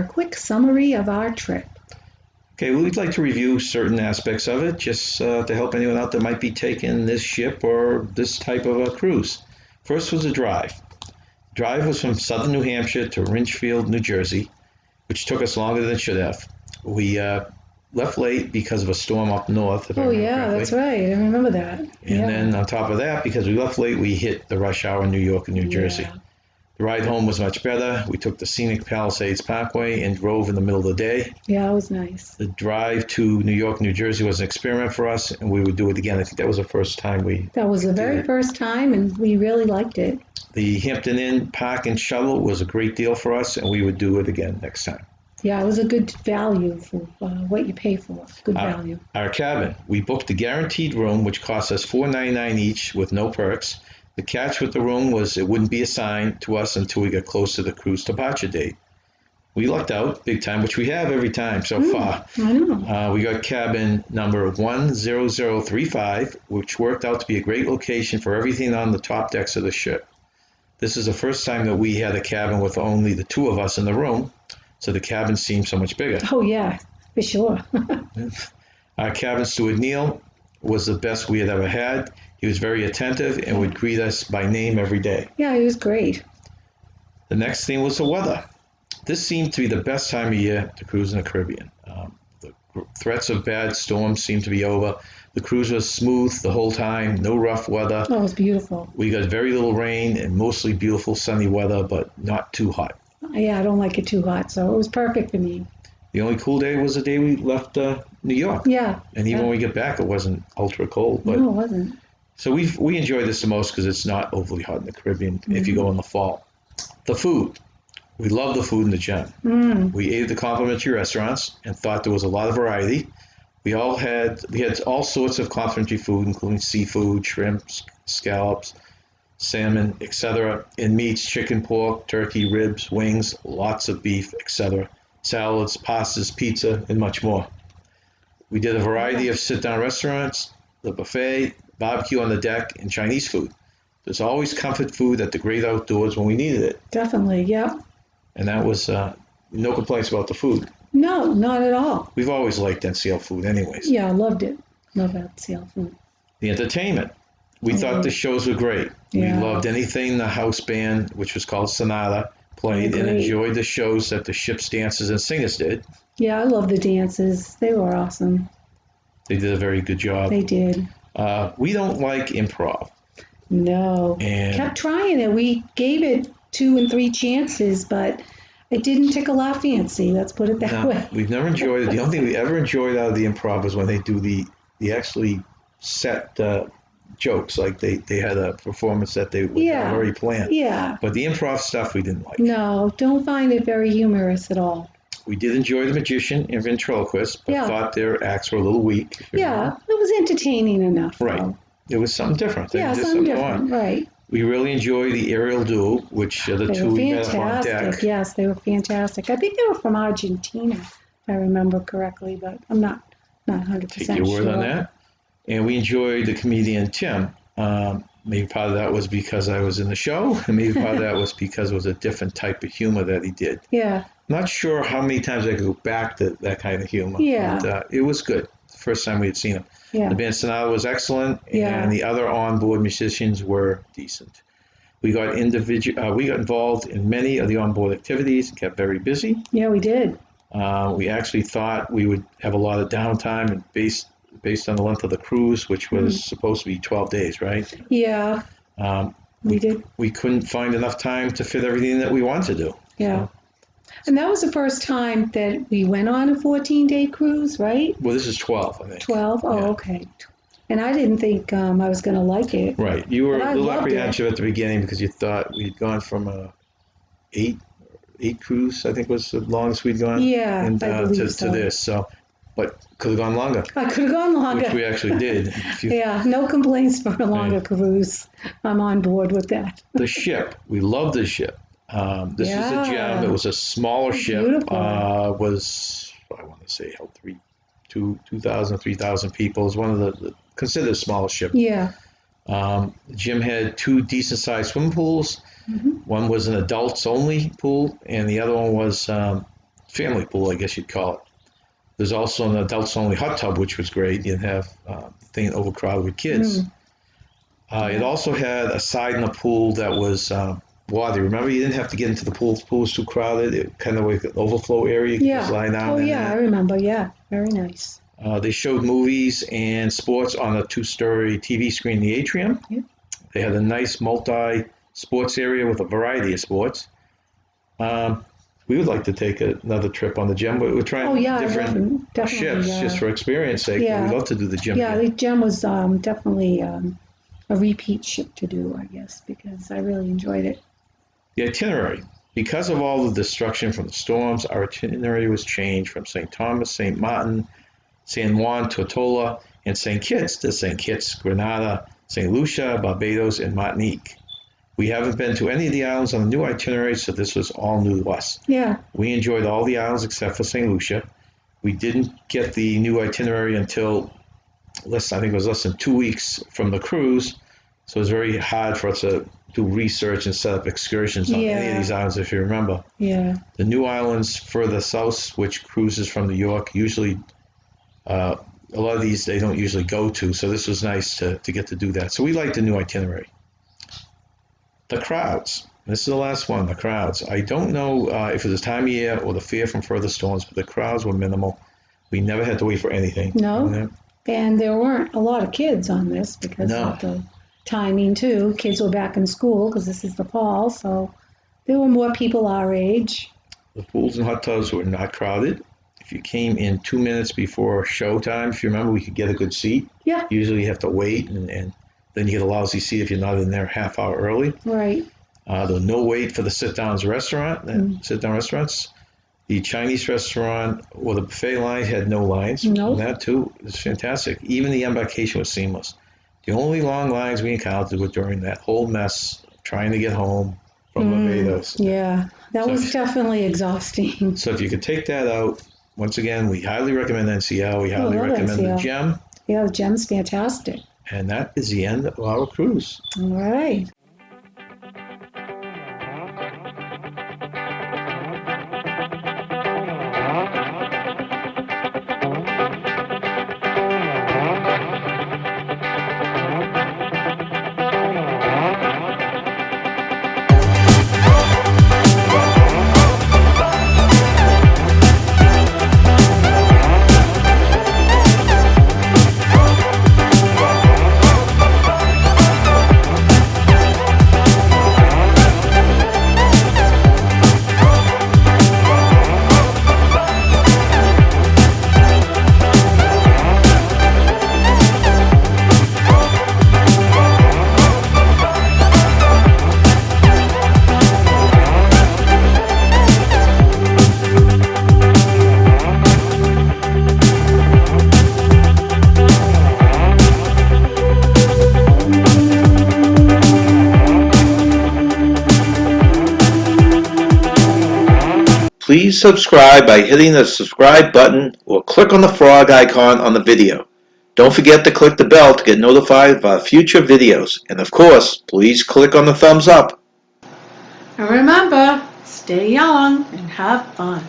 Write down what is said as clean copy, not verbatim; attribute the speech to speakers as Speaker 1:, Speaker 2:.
Speaker 1: a quick summary of our trip.
Speaker 2: Okay, well, we'd like to review certain aspects of it just to help anyone out that might be taking this ship or this type of a cruise. First was the drive. The drive was from southern New Hampshire to Ridgefield, New Jersey, which took us longer than it should have. We left late because of a storm up north, if I remember correctly.
Speaker 1: That's right. I remember that.
Speaker 2: And then on top of that, because we left late, we hit the rush hour in New York and New Jersey. The ride home was much better. We took the scenic Palisades Parkway and drove in the middle of the day.
Speaker 1: Yeah, it was nice.
Speaker 2: The drive to New York, New Jersey was an experiment for us, and we would do it again. I think that was the first time we
Speaker 1: That was the very first time, and we really liked it.
Speaker 2: The Hampton Inn Park and Shuttle was a great deal for us, and we would do it again next time.
Speaker 1: Yeah, it was a good value for what you pay for. Good value.
Speaker 2: Our cabin. We booked the guaranteed room, which cost us $4.99 each with no perks. The catch with the room was it wouldn't be assigned to us until we got close to the cruise departure date. We lucked out big time, which we have every time so far.
Speaker 1: I know.
Speaker 2: We got cabin number 10035, which worked out to be a great location for everything on the top decks of the ship. This is the first time that we had a cabin with only the two of us in the room, so the cabin seemed so much bigger.
Speaker 1: Oh, yeah, for sure.
Speaker 2: Our cabin steward, Neil, was the best we had ever had. He was very attentive and would greet us by name every day.
Speaker 1: Yeah, he was great.
Speaker 2: The next thing was the weather. This seemed to be the best time of year to cruise in the Caribbean. The threats of bad storms seemed to be over. The cruise was smooth the whole time, no rough weather.
Speaker 1: Oh, it was beautiful.
Speaker 2: We got very little rain and mostly beautiful sunny weather, but not too hot.
Speaker 1: Yeah, I don't like it too hot, so it was perfect for me.
Speaker 2: The only cool day was the day we left New York.
Speaker 1: Yeah.
Speaker 2: And even when we get back, it wasn't ultra cold. But
Speaker 1: no, it wasn't.
Speaker 2: So we enjoy this the most because it's not overly hot in the Caribbean if you go in the fall. The food. We love the food in the Gem. We ate at the complimentary restaurants and thought there was a lot of variety. We had all sorts of complimentary food, including seafood, shrimp, scallops, salmon, etc., and meats, chicken, pork, turkey, ribs, wings, lots of beef, etc., salads, pastas, pizza, and much more. We did a variety of sit-down restaurants, the buffet, barbecue on the deck, and Chinese food. There's always comfort food at the great outdoors when we needed it.
Speaker 1: Definitely, yep.
Speaker 2: And that was no complaints about the food.
Speaker 1: No, not at all.
Speaker 2: We've always liked NCL food anyways.
Speaker 1: Yeah, I loved it. Love NCL food.
Speaker 2: The entertainment. We thought the shows were great.
Speaker 1: Yeah.
Speaker 2: We loved anything the house band, which was called Sonata, played and enjoyed the shows that the ship's dancers and singers did.
Speaker 1: Yeah, I love the dances. They were awesome.
Speaker 2: They did a very good job.
Speaker 1: They did.
Speaker 2: We don't like improv.
Speaker 1: No.
Speaker 2: And
Speaker 1: kept trying it. We gave it 2 and 3 chances, but it didn't tickle our fancy. Let's put it that way.
Speaker 2: We've never enjoyed it. The only thing we ever enjoyed out of the improv was when they do the actually set jokes. Like they had a performance that they would have already planned.
Speaker 1: Yeah.
Speaker 2: But the improv stuff we didn't like.
Speaker 1: No, don't find it very humorous at all.
Speaker 2: We did enjoy the magician and ventriloquist, but thought their acts were a little weak.
Speaker 1: Yeah, it was entertaining enough.
Speaker 2: Right.
Speaker 1: Though.
Speaker 2: It was something different.
Speaker 1: Yeah, something different. Right.
Speaker 2: We really enjoyed the aerial duel, which the two we had up on deck.
Speaker 1: Yes, they were fantastic. I think they were from Argentina, if I remember correctly, but I'm not 100% sure.
Speaker 2: Take your word on that. And we enjoyed the comedian Tim. Maybe part of that was because I was in the show, and maybe part of that was because it was a different type of humor that he did.
Speaker 1: Yeah.
Speaker 2: Not sure how many times I could go back to that kind of humor.
Speaker 1: Yeah.
Speaker 2: But it was good. The first time we had seen him.
Speaker 1: Yeah.
Speaker 2: The band Sonata was excellent, and the other onboard musicians were decent. We got involved in many of the onboard activities and kept very busy.
Speaker 1: Yeah, we did.
Speaker 2: We actually thought we would have a lot of downtime, and based on the length of the cruise, which was supposed to be 12 days, right?
Speaker 1: Yeah. We did.
Speaker 2: We couldn't find enough time to fit everything that we wanted to do.
Speaker 1: Yeah. So. And that was the first time that we went on a 14-day cruise, right?
Speaker 2: Well, this is 12, I think.
Speaker 1: 12? Oh, okay. And I didn't think I was going to like it.
Speaker 2: Right. You were a little apprehensive at the beginning because you thought we'd gone from a 8 cruise, I think was the longest we'd gone.
Speaker 1: Yeah,
Speaker 2: and,
Speaker 1: I believe so.
Speaker 2: To this. So, but could have gone longer.
Speaker 1: I could have gone longer.
Speaker 2: Which we actually did.
Speaker 1: Yeah, no complaints for a longer cruise. I'm on board with that.
Speaker 2: The ship. We love the ship. This was a Gem. It was a smaller ship.
Speaker 1: Beautiful.
Speaker 2: Was, I want to say, held 2,000, 3,000 people. It was one of the considered the smallest ship.
Speaker 1: Yeah.
Speaker 2: The Gem had 2 decent-sized swimming pools.
Speaker 1: Mm-hmm.
Speaker 2: One was an adults-only pool, and the other one was family pool, I guess you'd call it. There's also an adults-only hot tub, which was great. You didn't have thing overcrowded with kids. It also had a side in the pool that was water. Remember, you didn't have to get into the pool. The pool was too crowded. It kind of like an overflow area. You could just lie down
Speaker 1: Oh,
Speaker 2: in
Speaker 1: yeah, I
Speaker 2: there.
Speaker 1: remember. Yeah, very nice.
Speaker 2: They showed movies and sports on a 2-story TV screen in the atrium.
Speaker 1: Yeah.
Speaker 2: They had a nice multi-sports area with a variety of sports. We would like to take another trip on the gym. We're trying different shifts just for experience sake.
Speaker 1: Yeah.
Speaker 2: We'd love to do the gym.
Speaker 1: Yeah, the gym was definitely a repeat ship to do, I guess, because I really enjoyed it.
Speaker 2: The itinerary. Because of all the destruction from the storms, our itinerary was changed from St. Thomas, St. Martin, San Juan, Tortola, and St. Kitts to St. Kitts, Grenada, St. Lucia, Barbados, and Martinique. We haven't been to any of the islands on the new itinerary, so this was all new to us.
Speaker 1: Yeah.
Speaker 2: We enjoyed all the islands except for St. Lucia. We didn't get the new itinerary until I think it was less than 2 weeks from the cruise, so it was very hard for us to do research and set up excursions on any of these islands, if you remember.
Speaker 1: Yeah.
Speaker 2: The new islands further south, which cruises from New York, usually a lot of these they don't usually go to, so this was nice to get to do that. So we liked the new itinerary. The crowds. This is the last one, the crowds. I don't know if it was time of year or the fear from further storms, but the crowds were minimal. We never had to wait for anything.
Speaker 1: No. And there weren't a lot of kids on this because of the timing, too. Kids were back in school because this is the fall, so there were more people our age.
Speaker 2: The pools and hot tubs were not crowded. If you came in 2 minutes before showtime, if you remember, we could get a good seat.
Speaker 1: Yeah.
Speaker 2: Usually you have to wait, and then you get a lousy seat if you're not in there a half hour early.
Speaker 1: Right.
Speaker 2: There was no wait for the sit-down restaurants. The Chinese restaurant or the buffet line had no lines.
Speaker 1: Nope.
Speaker 2: That too is fantastic. Even the embarkation was seamless. The only long lines we encountered were during that whole mess trying to get home from Barbados.
Speaker 1: Yeah, that was definitely exhausting.
Speaker 2: So if you could take that out, once again, we highly recommend NCL. We highly recommend the GEM.
Speaker 1: Yeah, the GEM's fantastic.
Speaker 2: And that is the end of our cruise.
Speaker 1: All right.
Speaker 2: Please subscribe by hitting the subscribe button or click on the frog icon on the video. Don't forget to click the bell to get notified of our future videos. And of course, please click on the thumbs up.
Speaker 1: And remember, stay young and have fun.